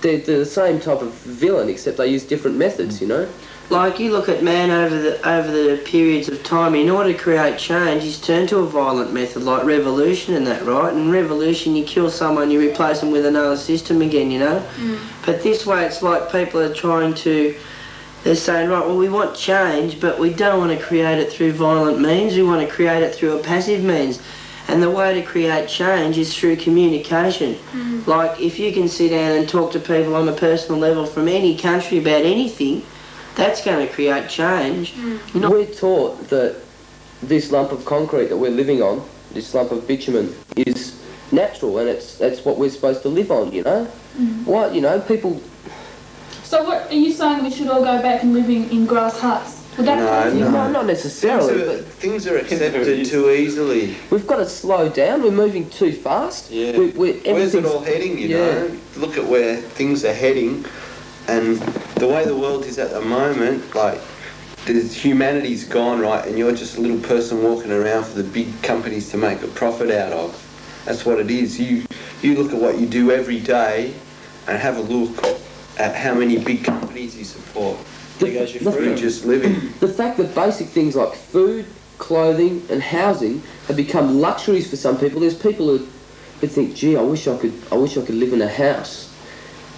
they're the same type of villain, except they use different methods, you know? Like, you look at man over the periods of time, in order to create change, he's turned to a violent method like revolution and that, right? And revolution, you kill someone, you replace them with another system again, you know? But this way, it's like people are trying to, they're saying, right, well, we want change, but we don't want to create it through violent means, we want to create it through a passive means. And the way to create change is through communication. Like, if you can sit down and talk to people on a personal level from any country about anything, that's going to create change. We're taught that this lump of concrete that we're living on, this lump of bitumen, is natural, and that's what we're supposed to live on, you know? What, you know, people... So what, are you saying we should all go back and live in grass huts? Would that No, not necessarily. Things are accepted too easily. We've got to slow down, we're moving too fast. Yeah. Where's it all heading, you know? Look at where things are heading. And the way the world is at the moment, like, humanity's gone, right, and you're just a little person walking around for the big companies to make a profit out of. That's what it is. You look at what you do every day and have a look at how many big companies you support. There goes your freedom. Just living. The fact that basic things like food, clothing and housing have become luxuries for some people. There's people who think, gee, I wish I could live in a house.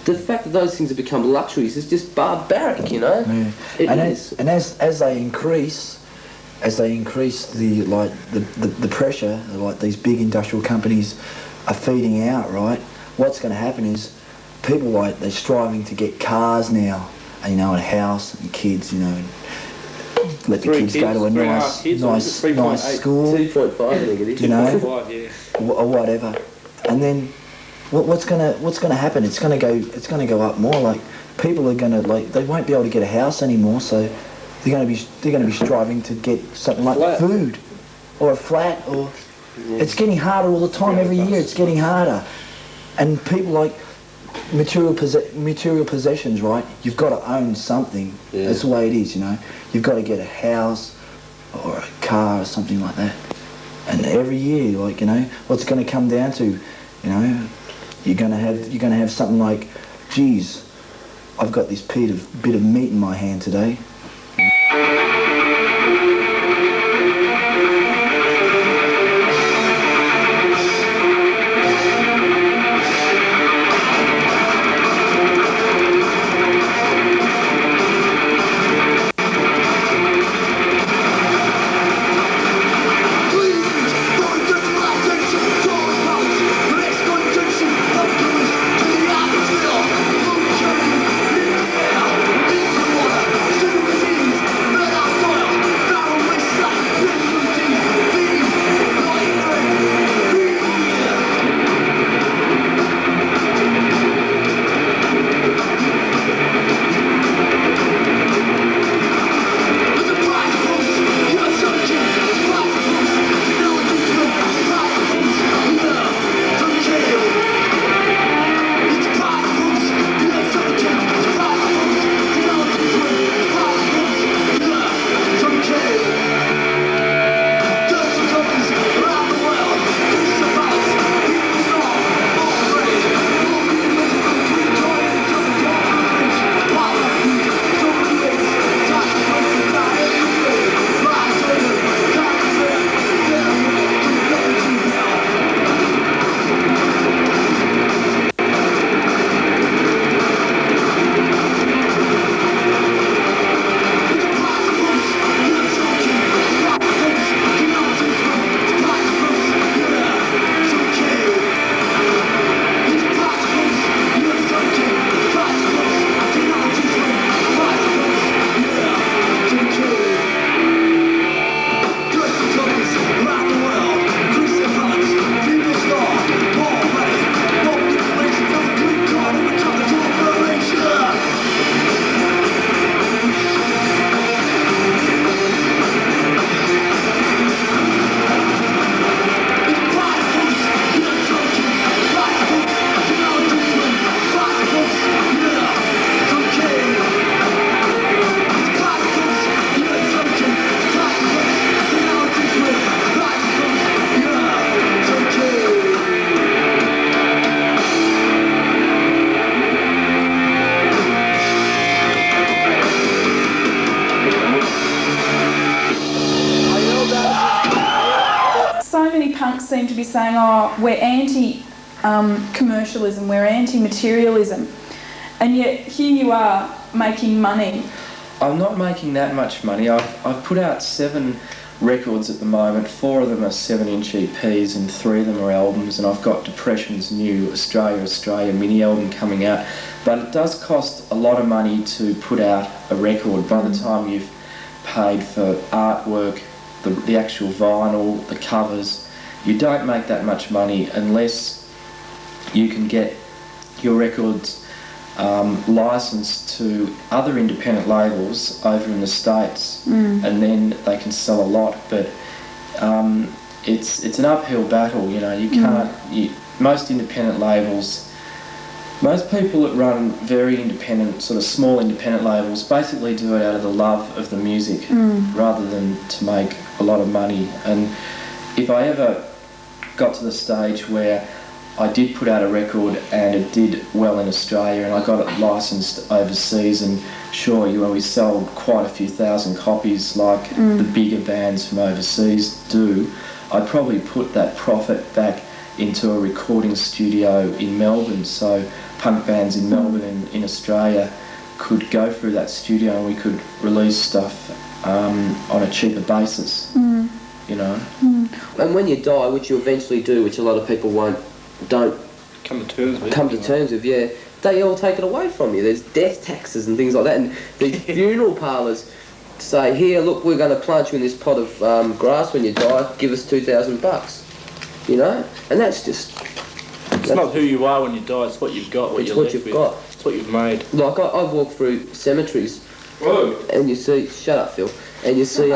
The fact that those things have become luxuries is just barbaric, you know. And as they increase the pressure, like these big industrial companies are feeding out, right? What's going to happen is people, like, they're striving to get cars now, and, you know, and a house and kids, you know, and let the kids go to a nice school, 2.5, I think it is. You know, or whatever, and then. What's gonna happen? It's gonna go up more. Like, people are gonna, like, they won't be able to get a house anymore, so they're gonna be striving to get something like food or a flat, or it's getting harder all the time. Every year it's getting harder, and people like material possessions, right? You've got to own something. That's the way it is, you know. You've got to get a house or a car or something like that, and every year, like, you know, what's going to come down to, you know. You're gonna have something like, geez, I've got this bit of meat in my hand today. seem to be saying, oh, we're anti-commercialism, we're anti-materialism, and yet here you are making money. I'm not making that much money. I've put out 7 records at the moment. 4 of them are 7-inch EPs and 3 of them are albums, and I've got Depression's new Australia mini album coming out. But it does cost a lot of money to put out a record. By the time you've paid for artwork, the actual vinyl, the covers, you don't make that much money unless you can get your records licensed to other independent labels over in the States, and then they can sell a lot. But it's an uphill battle, you know. You can't. Most independent labels, most people that run very independent, sort of small independent labels, basically do it out of the love of the music rather than to make a lot of money. And if I ever got to the stage where I did put out a record and it did well in Australia and I got it licensed overseas, and sure, you know, we sell quite a few thousand copies like the bigger bands from overseas do, I'd probably put that profit back into a recording studio in Melbourne, so punk bands in Melbourne and in Australia could go through that studio and we could release stuff on a cheaper basis, you know. And when you die, which you eventually do, which a lot of people don't come to terms with, yeah, they all take it away from you. There's death taxes and things like that, and the funeral parlours say, here, look, we're going to plant you in this pot of grass when you die, give us $2,000, you know. And that's just, it's not who you are when you die, it's what you've got, what you're left with. It's what you've made. Like I walk through cemeteries. Whoa. And you see, shut up, Phil, and you see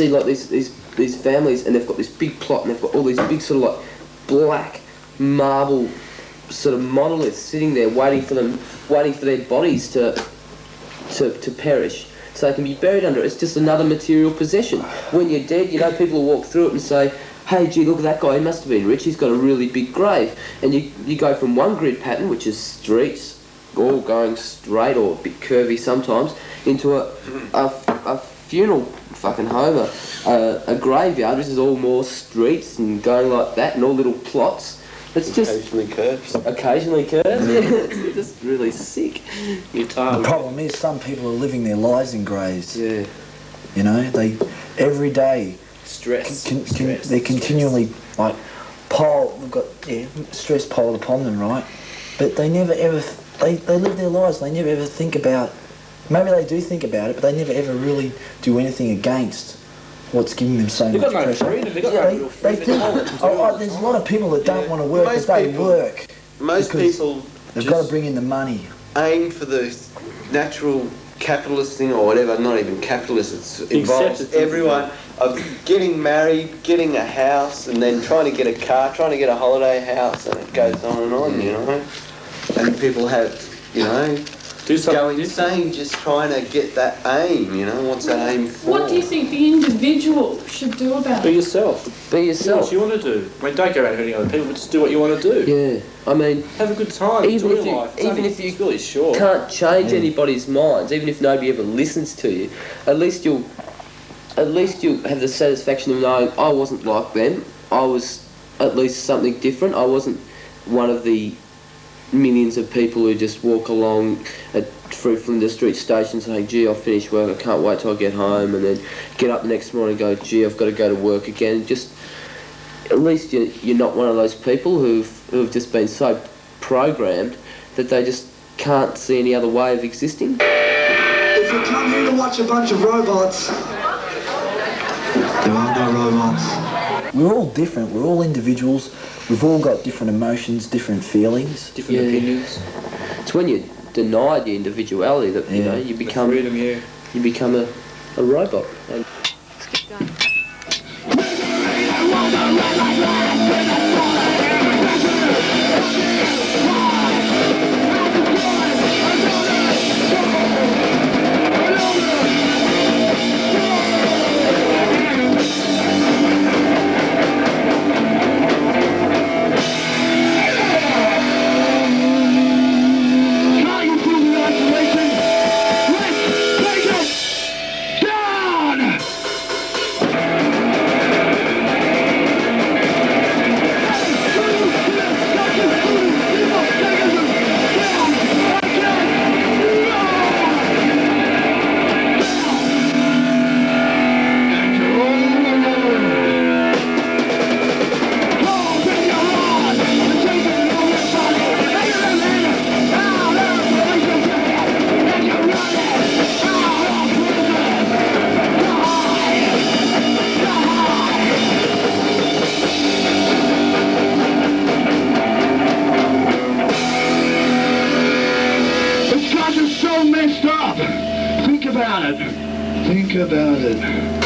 like these families, and they've got this big plot, and they've got all these big sort of like black marble sort of monoliths sitting there waiting for their bodies to perish so they can be buried under it. It's just another material possession. When you're dead, you know, people will walk through it and say, hey, gee, look at that guy, he must have been rich, he's got a really big grave. And you go from one grid pattern, which is streets, all going straight or a bit curvy sometimes, into a funeral fucking home, a graveyard, which is all more streets and going like that, and all little plots. It's just occasionally curves. Yeah, it's just really sick. The problem is some people are living their lives in graves. Yeah. You know, they every day stress. They're continually like they've got stress piled upon them, right? But they never ever they live their lives. They never ever think about. Maybe they do think about it, but they never ever really do anything against what's giving them so much pressure. They've got no real freedom. There's a lot of people that don't want to work, but they work. Most people they've got to bring in the money. Aim for the natural capitalist thing or whatever, not even capitalist, it involves everyone of getting married, getting a house, and then trying to get a car, trying to get a holiday house, and it goes on and on, you know. And people have, you know, go insane just trying to get that aim, you know. What's that aim for? What do you think the individual should do about it? Be yourself. Be yourself. Do what you want to do. I mean, don't go around hurting other people, but just do what you want to do. Yeah, I mean, have a good time. Even if you really short. Can't change anybody's minds, even if nobody ever listens to you, at least you'll have the satisfaction of knowing I wasn't like them. I was at least something different. I wasn't one of the millions of people who just walk along through Flinders Street Station saying, gee, I've finished work, I can't wait till I get home, and then get up the next morning and go, gee, I've got to go to work again. Just, at least you're not one of those people who've just been so programmed that they just can't see any other way of existing. If you come here to watch a bunch of robots, there are no robots. We're all different, we're all individuals, we've all got different emotions, different feelings. Different opinions. It's when you deny your individuality that, you know, you become freedom, you become a robot. Let's keep going. about it. Think about it.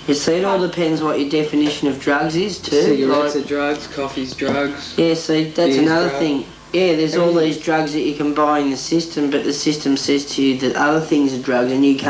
You see, it all depends what your definition of drugs is too. Cigarettes are drugs, coffee's drugs. Yeah, see, that's beer's another drugs. thing. Yeah, there's all these drugs that you can buy in the system, but the system says to you that other things are drugs and you can't